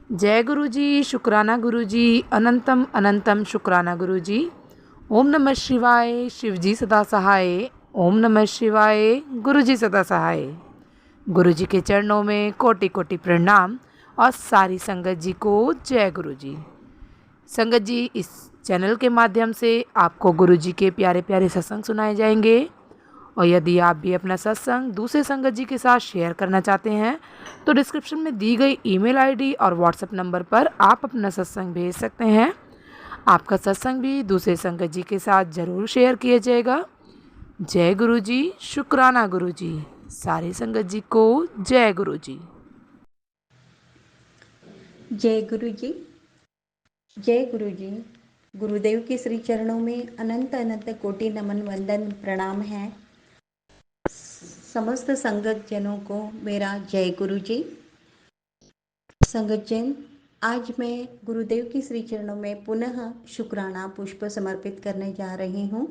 जय गुरु जी, शुक्राना गुरु जी, अनंतम अनंतम शुक्राना गुरु जी। ओम नमः शिवाय, शिव जी सदा सहाय। ओम नमः शिवाय, गुरु जी सदा सहाय। गुरु जी के चरणों में कोटि कोटि प्रणाम और सारी संगत जी को जय गुरु जी। संगत जी, इस चैनल के माध्यम से आपको गुरु जी के प्यारे प्यारे सत्संग सुनाए जाएंगे और यदि आप भी अपना सत्संग दूसरे संगत जी के साथ शेयर करना चाहते हैं तो डिस्क्रिप्शन में दी गई ईमेल आईडी और व्हाट्सएप नंबर पर आप अपना सत्संग भेज सकते हैं। आपका सत्संग भी दूसरे संगत जी के साथ ज़रूर शेयर किया जाएगा। जय गुरु जी, शुक्राना गुरु जी। सारी संगत जी को जय गुरु जी। जय गुरु जी। जय गुरु जी। गुरुदेव के श्री चरणों में अनंत अनंत कोटि नमन वंदन प्रणाम है। समस्त संगत जनों को मेरा जय गुरु जी। संगत जन, आज मैं गुरुदेव के श्री चरणों में पुनः शुक्राना पुष्प समर्पित करने जा रही हूँ।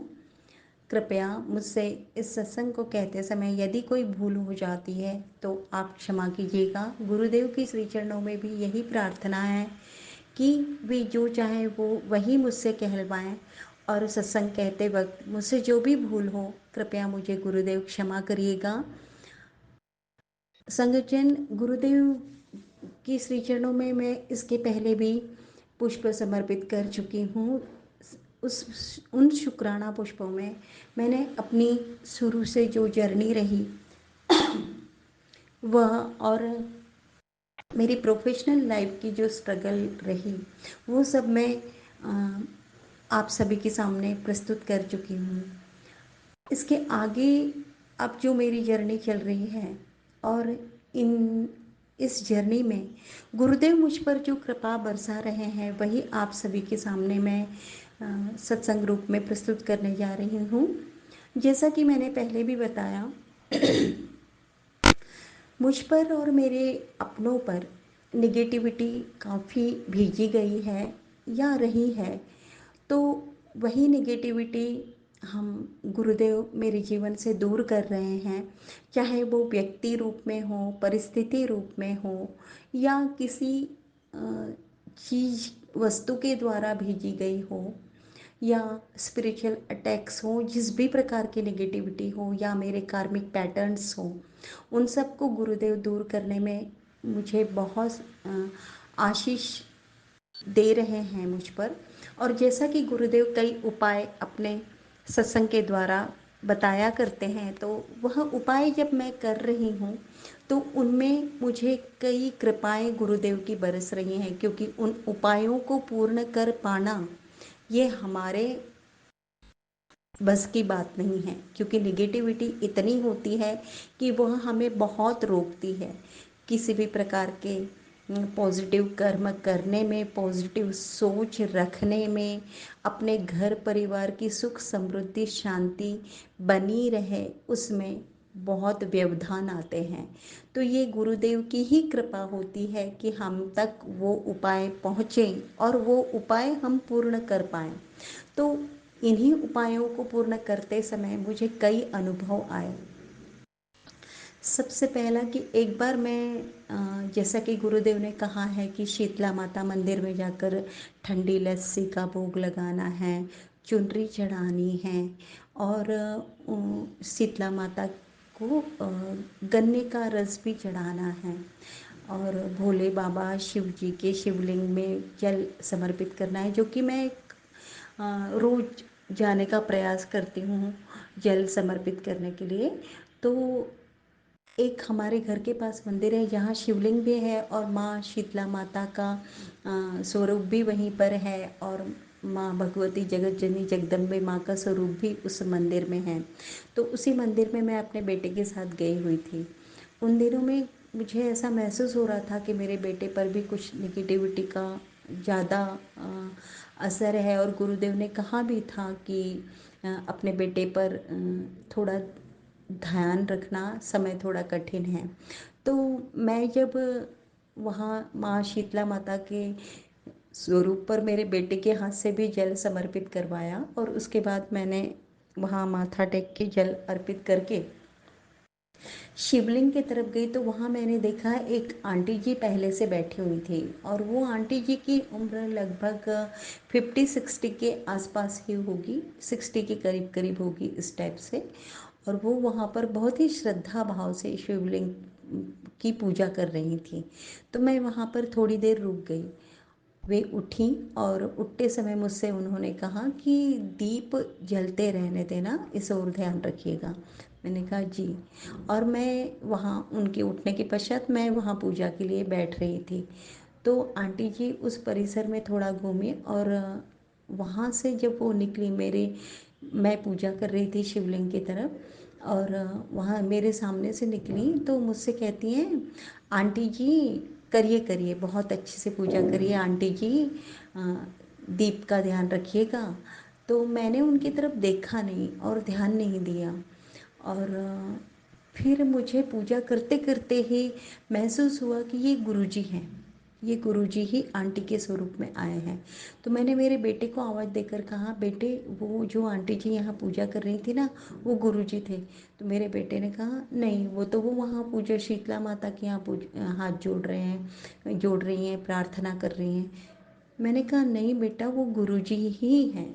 कृपया मुझसे इस सत्संग को कहते समय यदि कोई भूल हो जाती है तो आप क्षमा कीजिएगा। गुरुदेव के श्री चरणों में भी यही प्रार्थना है कि वे जो चाहे वो वही मुझसे कहलवाएं और सत्संग कहते वक्त मुझसे जो भी भूल हो कृपया मुझे गुरुदेव क्षमा करिएगा। संगठन, गुरुदेव की श्री चरणों में मैं इसके पहले भी पुष्प समर्पित कर चुकी हूँ। उन शुक्राना पुष्पों में मैंने अपनी शुरू से जो जर्नी रही वह और मेरी प्रोफेशनल लाइफ की जो स्ट्रगल रही वो सब मैं आप सभी के सामने प्रस्तुत कर चुकी हूँ। इसके आगे अब जो मेरी जर्नी चल रही है और इस जर्नी में गुरुदेव मुझ पर जो कृपा बरसा रहे हैं वही आप सभी के सामने मैं सत्संग रूप में प्रस्तुत करने जा रही हूँ। जैसा कि मैंने पहले भी बताया, मुझ पर और मेरे अपनों पर निगेटिविटी काफ़ी भेजी गई है या रही है, तो वही निगेटिविटी हम गुरुदेव मेरे जीवन से दूर कर रहे हैं। चाहे वो व्यक्ति रूप में हो, परिस्थिति रूप में हो या किसी चीज़ वस्तु के द्वारा भेजी गई हो या स्पिरिचुअल अटैक्स हो, जिस भी प्रकार की नेगेटिविटी हो या मेरे कार्मिक पैटर्न्स हो, उन सब को गुरुदेव दूर करने में मुझे बहुत आशीष दे रहे हैं मुझ पर। और जैसा कि गुरुदेव कई उपाय अपने सत्संग के द्वारा बताया करते हैं, तो वह उपाय जब मैं कर रही हूँ तो उनमें मुझे कई कृपाएं गुरुदेव की बरस रही हैं, क्योंकि उन उपायों को पूर्ण कर पाना ये हमारे बस की बात नहीं है, क्योंकि निगेटिविटी इतनी होती है कि वह हमें बहुत रोकती है किसी भी प्रकार के पॉजिटिव कर्म करने में, पॉजिटिव सोच रखने में, अपने घर परिवार की सुख समृद्धि शांति बनी रहे उसमें बहुत व्यवधान आते हैं। तो ये गुरुदेव की ही कृपा होती है कि हम तक वो उपाय पहुँचें और वो उपाय हम पूर्ण कर पाएँ। तो इन्हीं उपायों को पूर्ण करते समय मुझे कई अनुभव आए। सबसे पहला कि एक बार मैं जैसा कि गुरुदेव ने कहा है कि शीतला माता मंदिर में जाकर ठंडी लस्सी का भोग लगाना है, चुनरी चढ़ानी है और शीतला माता को गन्ने का रस भी चढ़ाना है और भोले बाबा शिव जी के शिवलिंग में जल समर्पित करना है, जो कि मैं रोज़ जाने का प्रयास करती हूँ जल समर्पित करने के लिए। तो एक हमारे घर के पास मंदिर है जहाँ शिवलिंग भी है और माँ शीतला माता का स्वरूप भी वहीं पर है और माँ भगवती जगत जननी जगदम्बे माँ का स्वरूप भी उस मंदिर में है। तो उसी मंदिर में मैं अपने बेटे के साथ गई हुई थी। उन दिनों में मुझे ऐसा महसूस हो रहा था कि मेरे बेटे पर भी कुछ निगेटिविटी का ज़्यादा असर है और गुरुदेव ने कहा भी था कि अपने बेटे पर थोड़ा ध्यान रखना, समय थोड़ा कठिन है। तो मैं जब वहाँ माँ शीतला माता के स्वरूप पर मेरे बेटे के हाथ से भी जल समर्पित करवाया और उसके बाद मैंने वहाँ माथा टेक के जल अर्पित करके शिवलिंग की तरफ गई तो वहाँ मैंने देखा एक आंटी जी पहले से बैठी हुई थी, और वो आंटी जी की उम्र लगभग 50-60 के आसपास ही होगी, 60 के करीब करीब होगी इस टाइप से। और वो वहाँ पर बहुत ही श्रद्धा भाव से शिवलिंग की पूजा कर रही थी। तो मैं वहाँ पर थोड़ी देर रुक गई। वे उठी और उठते समय मुझसे उन्होंने कहा कि दीप जलते रहने देना, इस ओर ध्यान रखिएगा। मैंने कहा जी। और मैं वहाँ उनके उठने के पश्चात मैं वहाँ पूजा के लिए बैठ रही थी। तो आंटी जी उस परिसर में थोड़ा घूमी, और वहाँ से जब वो निकली, मैं पूजा कर रही थी शिवलिंग की तरफ, और वहाँ मेरे सामने से निकली तो मुझसे कहती हैं, आंटी जी करिए करिए, बहुत अच्छे से पूजा करिए आंटी जी, दीप का ध्यान रखिएगा। तो मैंने उनकी तरफ देखा नहीं और ध्यान नहीं दिया। और फिर मुझे पूजा करते करते ही महसूस हुआ कि ये गुरुजी हैं, ये गुरुजी ही आंटी के स्वरूप में आए हैं। तो मैंने मेरे बेटे को आवाज़ देकर कहा, बेटे वो जो आंटी जी यहाँ पूजा कर रही थी ना, वो गुरुजी थे। तो मेरे बेटे ने कहा, नहीं वो तो वो वहाँ पूजा शीतला माता के यहाँ हाथ जोड़ रही हैं, प्रार्थना कर रही हैं। मैंने कहा नहीं बेटा, वो गुरुजी ही हैं।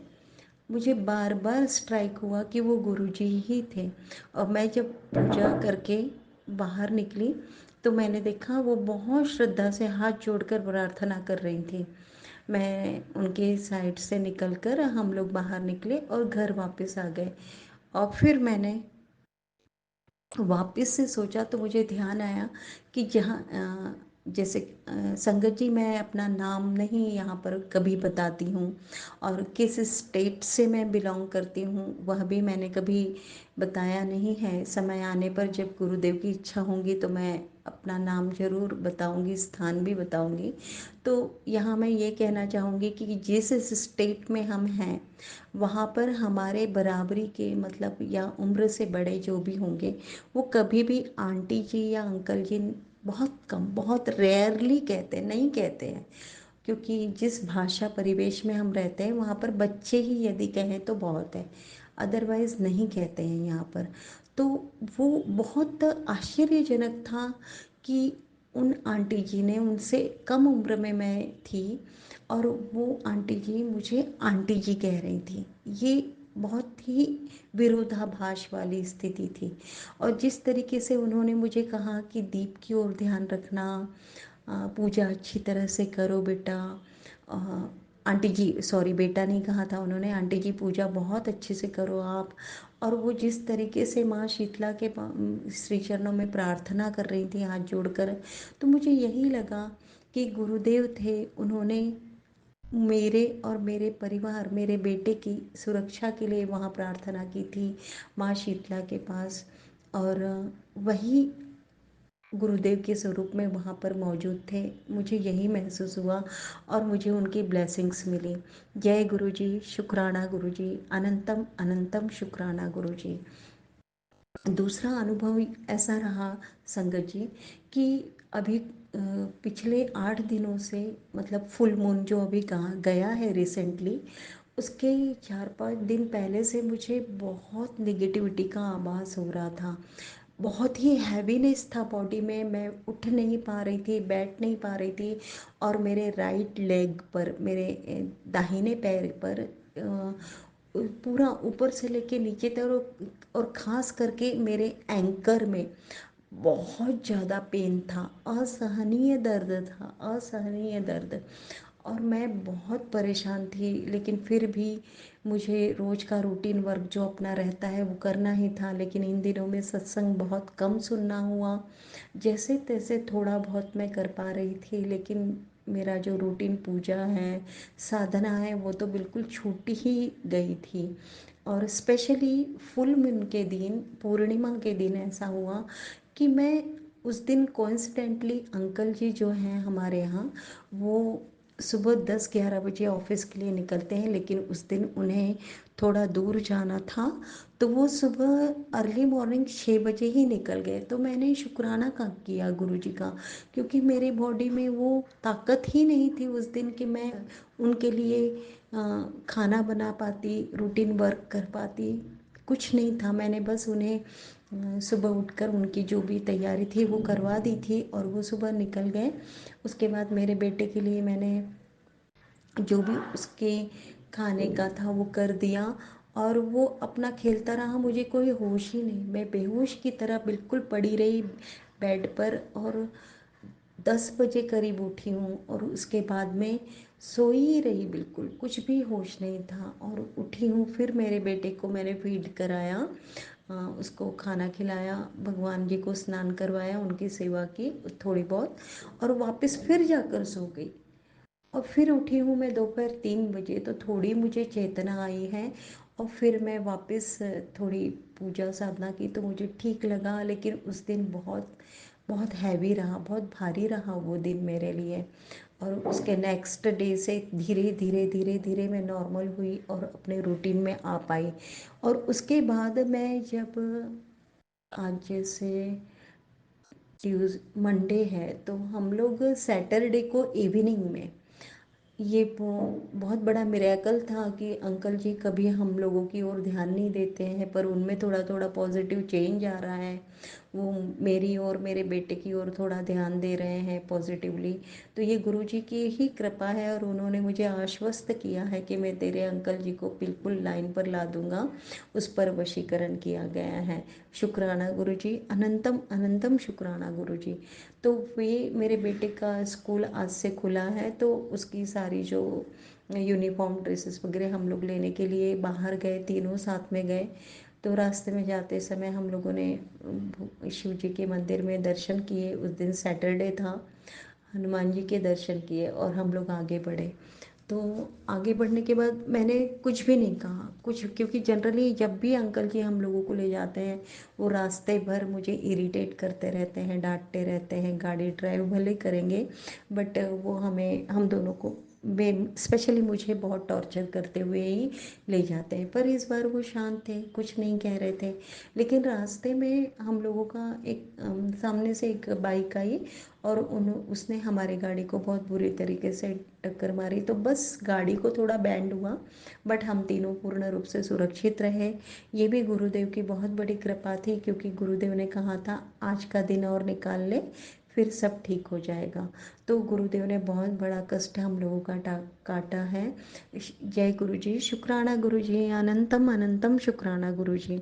मुझे बार बार स्ट्राइक हुआ कि वो गुरुजी ही थे। और मैं जब पूजा करके बाहर निकली तो मैंने देखा वो बहुत श्रद्धा से हाथ जोड़कर प्रार्थना कर रही थी। मैं उनके साइड से निकलकर हम लोग बाहर निकले और घर वापस आ गए। और फिर मैंने वापस से सोचा तो मुझे ध्यान आया कि जैसे संगत जी, मैं अपना नाम नहीं यहाँ पर कभी बताती हूँ, और किस स्टेट से मैं बिलोंग करती हूँ वह भी मैंने कभी बताया नहीं है। समय आने पर जब गुरुदेव की इच्छा होगी तो मैं अपना नाम जरूर बताऊंगी, स्थान भी बताऊंगी। तो यहाँ मैं ये कहना चाहूँगी कि जिस स्टेट में हम हैं वहाँ पर हमारे बराबरी के मतलब या उम्र से बड़े जो भी होंगे, वो कभी भी आंटी जी या अंकल जी, बहुत कम, बहुत रेयरली कहते हैं, नहीं कहते हैं। क्योंकि जिस भाषा परिवेश में हम रहते हैं वहाँ पर बच्चे ही यदि कहें तो बहुत है, अदरवाइज़ नहीं कहते हैं यहाँ पर। तो वो बहुत आश्चर्यजनक था कि उन आंटी जी ने, उनसे कम उम्र में मैं थी, और वो आंटी जी मुझे आंटी जी कह रही थी। ये बहुत ही विरोधाभास वाली स्थिति थी। और जिस तरीके से उन्होंने मुझे कहा कि दीप की ओर ध्यान रखना, पूजा अच्छी तरह से करो बेटा, अ, आंटी जी, सॉरी बेटा नहीं कहा था उन्होंने, आंटी जी पूजा बहुत अच्छे से करो आप। और वो जिस तरीके से माँ शीतला के श्री चरणों में प्रार्थना कर रही थी हाथ जोड़कर, तो मुझे यही लगा कि गुरुदेव थे। उन्होंने मेरे और मेरे परिवार, मेरे बेटे की सुरक्षा के लिए वहाँ प्रार्थना की थी माँ शीतला के पास। और वही गुरुदेव के स्वरूप में वहाँ पर मौजूद थे। मुझे यही महसूस हुआ और मुझे उनकी ब्लेसिंग्स मिली। जय गुरु जी, शुक्राना गुरु जी, अनंतम अनंतम शुक्राना गुरु जी। दूसरा अनुभव ऐसा रहा संगत जी कि अभी पिछले 8 दिनों से, मतलब फुल मून जो अभी गया है रिसेंटली, उसके 4-5 दिन पहले से मुझे बहुत निगेटिविटी का आभास हो रहा था। बहुत ही हैवीनेस था बॉडी में, मैं उठ नहीं पा रही थी, बैठ नहीं पा रही थी। और मेरे राइट लेग पर, मेरे दाहिने पैर पर पूरा ऊपर से लेके नीचे तक, और ख़ास करके मेरे एंकर में बहुत ज़्यादा पेन था, असहनीय दर्द था, असहनीय दर्द। और मैं बहुत परेशान थी, लेकिन फिर भी मुझे रोज़ का रूटीन वर्क जो अपना रहता है वो करना ही था। लेकिन इन दिनों में सत्संग बहुत कम सुनना हुआ, जैसे तैसे थोड़ा बहुत मैं कर पा रही थी, लेकिन मेरा जो रूटीन पूजा है, साधना है, वो तो बिल्कुल छूटी ही गई थी। और स्पेशली फुल मून के दिन, पूर्णिमा के दिन ऐसा हुआ कि मैं उस दिन कोइंसिडेंटली, अंकल जी जो हैं हमारे यहाँ, वो सुबह 10-11 बजे ऑफिस के लिए निकलते हैं, लेकिन उस दिन उन्हें थोड़ा दूर जाना था, तो वो सुबह अर्ली मॉर्निंग 6 बजे ही निकल गए। तो मैंने शुक्राना का किया गुरु जी का, क्योंकि मेरी बॉडी में वो ताकत ही नहीं थी उस दिन कि मैं उनके लिए खाना बना पाती, रूटीन वर्क कर पाती, कुछ नहीं था। मैंने बस उन्हें सुबह उठकर उनकी जो भी तैयारी थी वो करवा दी थी और वो सुबह निकल गए। उसके बाद मेरे बेटे के लिए मैंने जो भी उसके खाने का था वो कर दिया और वो अपना खेलता रहा। मुझे कोई होश ही नहीं, मैं बेहोश की तरह बिल्कुल पड़ी रही बेड पर और 10 बजे करीब उठी हूँ और उसके बाद में सोई ही रही, बिल्कुल कुछ भी होश नहीं था। और उठी हूँ, फिर मेरे बेटे को मैंने फीड कराया, उसको खाना खिलाया, भगवान जी को स्नान करवाया, उनकी सेवा की थोड़ी बहुत और वापस फिर जाकर सो गई। और फिर उठी हूँ मैं दोपहर 3 बजे, तो थोड़ी मुझे चेतना आई है और फिर मैं वापस थोड़ी पूजा साधना की तो मुझे ठीक लगा। लेकिन उस दिन बहुत बहुत हैवी रहा, बहुत भारी रहा वो दिन मेरे लिए। और उसके नेक्स्ट डे से धीरे धीरे धीरे धीरे मैं नॉर्मल हुई और अपने रूटीन में आ पाई। और उसके बाद मैं जब आज जैसे मंडे है तो हम लोग सैटरडे को इवनिंग में, ये बहुत बड़ा मिरेकल था कि अंकल जी कभी हम लोगों की ओर ध्यान नहीं देते हैं, पर उनमें थोड़ा थोड़ा पॉजिटिव चेंज आ रहा है। वो मेरी और मेरे बेटे की ओर थोड़ा ध्यान दे रहे हैं पॉजिटिवली। तो ये गुरु जी की ही कृपा है और उन्होंने मुझे आश्वस्त किया है कि मैं तेरे अंकल जी को बिल्कुल लाइन पर ला दूंगा। उस पर वशीकरण किया गया है। शुक्राना गुरु जी, अनंतम अनंतम शुक्राना गुरु जी। तो वे मेरे बेटे का स्कूल आज से खुला है तो उसकी सारी जो यूनिफॉर्म ड्रेसेस वगैरह हम लोग लेने के लिए बाहर गए, तीनों साथ में गए। तो रास्ते में जाते समय हम लोगों ने शिव जी के मंदिर में दर्शन किए। उस दिन सैटरडे था, हनुमान जी के दर्शन किए और हम लोग आगे बढ़े। तो आगे बढ़ने के बाद मैंने कुछ भी नहीं कहा कुछ, क्योंकि जनरली जब भी अंकल जी हम लोगों को ले जाते हैं वो रास्ते भर मुझे इरिटेट करते रहते हैं, डांटते रहते हैं। गाड़ी ड्राइव भले करेंगे बट वो हमें, हम दोनों को बे स्पेशली मुझे बहुत टॉर्चर करते हुए ही ले जाते हैं। पर इस बार वो शांत थे, कुछ नहीं कह रहे थे। लेकिन रास्ते में हम लोगों का एक सामने से एक बाइक आई और उसने हमारी गाड़ी को बहुत बुरी तरीके से टक्कर मारी। तो बस गाड़ी को थोड़ा बैंड हुआ बट हम तीनों पूर्ण रूप से सुरक्षित रहे। ये भी गुरुदेव की बहुत बड़ी कृपा थी, क्योंकि गुरुदेव ने कहा था आज का दिन और निकाल ले, फिर सब ठीक हो जाएगा। तो गुरुदेव ने बहुत बड़ा कष्ट हम लोगों का काटा है। जय गुरु जी, शुक्राना गुरु जी, अनंतम अनंतम शुक्राना गुरु जी।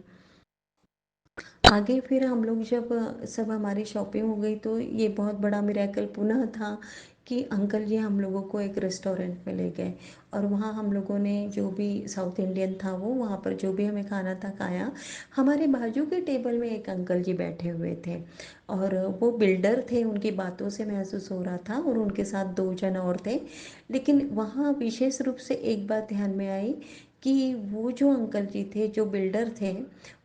आगे फिर हम लोग जब सब हमारी शॉपिंग हो गई तो ये बहुत बड़ा मिरेकल पुनः था कि अंकल जी हम लोगों को एक रेस्टोरेंट में ले गए और वहाँ हम लोगों ने जो भी साउथ इंडियन था वो वहाँ पर जो भी हमें खाना था खाया। हमारे बाजू के टेबल में एक अंकल जी बैठे हुए थे और वो बिल्डर थे, उनकी बातों से महसूस हो रहा था, और उनके साथ 2 जन और थे। लेकिन वहाँ विशेष रूप से एक बात ध्यान में आई कि वो जो अंकल जी थे, जो बिल्डर थे,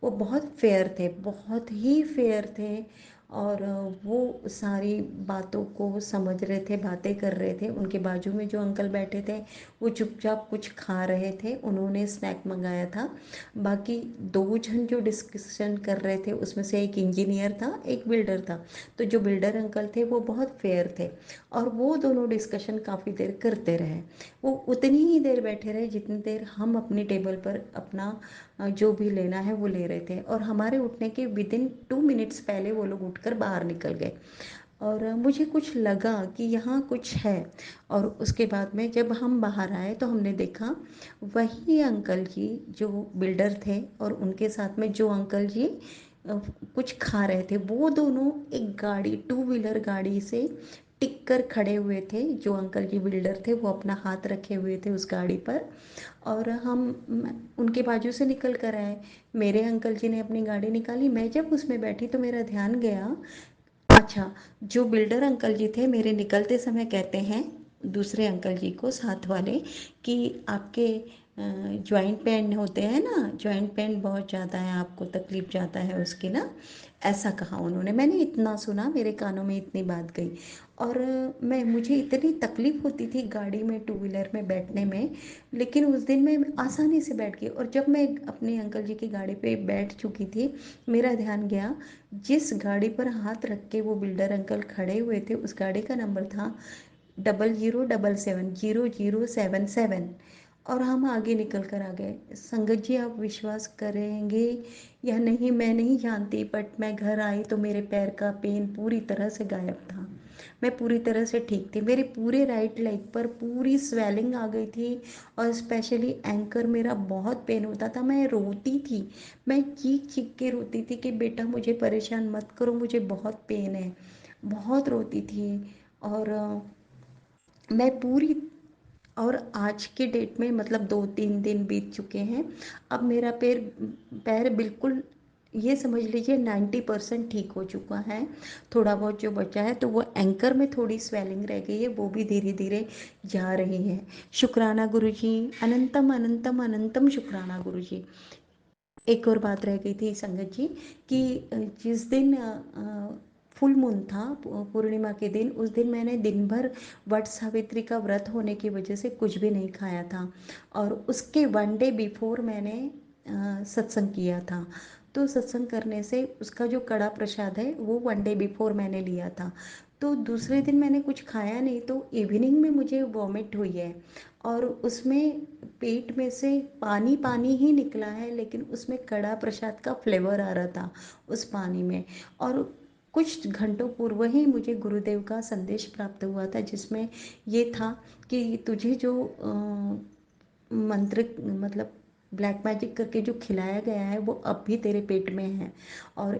वो बहुत फेयर थे, बहुत ही फेयर थे। और वो सारी बातों को समझ रहे थे, बातें कर रहे थे। उनके बाजू में जो अंकल बैठे थे वो चुपचाप कुछ खा रहे थे, उन्होंने स्नैक मंगाया था। बाकी 2 जन जो डिस्कशन कर रहे थे उसमें से एक इंजीनियर था, एक बिल्डर था। तो जो बिल्डर अंकल थे वो बहुत फेयर थे और वो दोनों डिस्कशन काफ़ी देर करते रहे। वो उतनी ही देर बैठे रहे जितनी देर हम अपनी टेबल पर अपना जो भी लेना है वो ले रहे थे। और हमारे उठने के विदिन 2 मिनट्स पहले वो लोग उठकर बाहर निकल गए और मुझे कुछ लगा कि यहाँ कुछ है। और उसके बाद में जब हम बाहर आए तो हमने देखा वही अंकल जी जो बिल्डर थे और उनके साथ में जो अंकल जी कुछ खा रहे थे, वो दोनों एक गाड़ी, 2 व्हीलर गाड़ी से टिक कर खड़े हुए थे। जो अंकल जी बिल्डर थे वो अपना हाथ रखे हुए थे उस गाड़ी पर और हम उनके बाजू से निकल कर आए। मेरे अंकल जी ने अपनी गाड़ी निकाली, मैं जब उसमें बैठी तो मेरा ध्यान गया, अच्छा, जो बिल्डर अंकल जी थे मेरे निकलते समय कहते हैं दूसरे अंकल जी को, साथ वाले, कि आपके जॉइंट पेन होते हैं ना, जॉइंट पेन बहुत ज़्यादा है, आपको तकलीफ ज़्यादा है उसकी ना, ऐसा कहा उन्होंने। मैंने इतना सुना, मेरे कानों में इतनी बात गई। और मैं मुझे इतनी तकलीफ होती थी गाड़ी में, 2 व्हीलर में बैठने में, लेकिन उस दिन मैं आसानी से बैठ गई। और जब मैं अपने अंकल जी की गाड़ी पे बैठ चुकी थी, मेरा ध्यान गया जिस गाड़ी पर हाथ रख के वो बिल्डर अंकल खड़े हुए थे, उस गाड़ी का नंबर था 00770077। और हम आगे निकल कर आ गए। संगत जी, आप विश्वास करेंगे या नहीं मैं नहीं जानती, बट मैं घर आई तो मेरे पैर का पेन पूरी तरह से गायब था। मैं पूरी तरह से ठीक थी। मेरे पूरे राइट लेग पर पूरी स्वेलिंग आ गई थी और स्पेशली एंकर मेरा बहुत पेन होता था। मैं रोती थी, मैं चीख चीख के रोती थी कि बेटा मुझे परेशान मत करो, मुझे बहुत पेन है, बहुत रोती थी। और मैं पूरी और आज के डेट में मतलब 2-3 दिन बीत चुके हैं। अब मेरा पैर बिल्कुल, ये समझ लीजिए 90% ठीक हो चुका है। थोड़ा बहुत जो बचा है तो वो एंकर में थोड़ी स्वेलिंग रह गई है, वो भी धीरे धीरे जा रही है। शुक्राना गुरु जी, अनंतम अनंतम अनंतम शुक्राना गुरु जी। एक और बात रह गई थी संगत जी कि जिस दिन फुल मून था, पूर्णिमा के दिन, उस दिन मैंने दिन भर वट सावित्री का व्रत होने की वजह से कुछ भी नहीं खाया था। और उसके 1 डे बिफोर मैंने सत्संग किया था। तो सत्संग करने से उसका जो कड़ा प्रसाद है वो 1 डे बिफोर मैंने लिया था। तो दूसरे दिन मैंने कुछ खाया नहीं, तो इवनिंग में मुझे वॉमिट हुई है और उसमें पेट में से पानी पानी ही निकला है, लेकिन उसमें कड़ा प्रसाद का फ्लेवर आ रहा था उस पानी में। और कुछ घंटों पूर्व ही मुझे गुरुदेव का संदेश प्राप्त हुआ था, जिसमें ये था कि तुझे जो मंत्र मतलब ब्लैक मैजिक करके जो खिलाया गया है वो अब भी तेरे पेट में है। और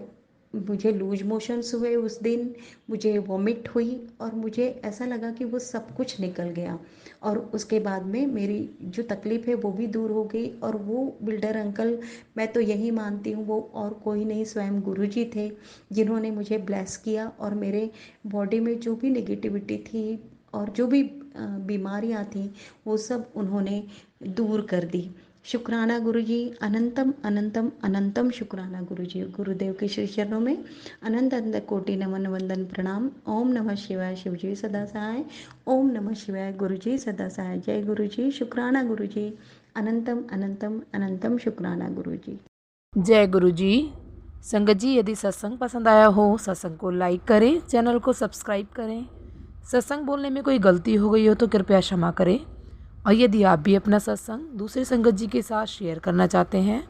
मुझे लूज मोशंस हुए उस दिन, मुझे वॉमिट हुई और मुझे ऐसा लगा कि वो सब कुछ निकल गया। और उसके बाद में मेरी जो तकलीफ़ है वो भी दूर हो गई। और वो बिल्डर अंकल, मैं तो यही मानती हूँ वो और कोई नहीं, स्वयं गुरु जी थे जिन्होंने मुझे ब्लेस किया और मेरे बॉडी में जो भी नेगेटिविटी थी और जो भी बीमारियाँ थी वो सब उन्होंने दूर कर दी। शुक्राना गुरु जी, अनंतम अनंतम अनंतम शुक्राना गुरु जी। गुरुदेव के श्री चरणों में अनंत अनंत कोटि नमन वंदन प्रणाम। ओम नमः शिवाय, शिव जी सदा सहाय। ओम नमः शिवाय, गुरु जी सदा सहाय। जय गुरु जी, शुक्राना गुरु जी, अनंतम अनंतम अनंतम शुक्राना गुरु जी। जय गुरु जी। संगत जी, यदि सत्संग पसंद आया हो, सत्संग को लाइक करें, चैनल को सब्सक्राइब करें। सत्संग बोलने में कोई गलती हो गई हो तो कृपया क्षमा करें। और यदि आप भी अपना सत्संग दूसरे संगत जी के साथ शेयर करना चाहते हैं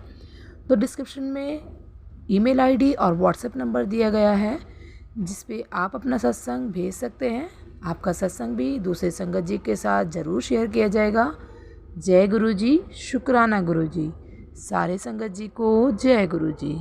तो डिस्क्रिप्शन में ईमेल आईडी और व्हाट्सएप नंबर दिया गया है, जिस पे आप अपना सत्संग भेज सकते हैं। आपका सत्संग भी दूसरे संगत जी के साथ ज़रूर शेयर किया जाएगा। जय गुरु जी, शुक्राना गुरु जी। सारे संगत जी को जय गुरु जी।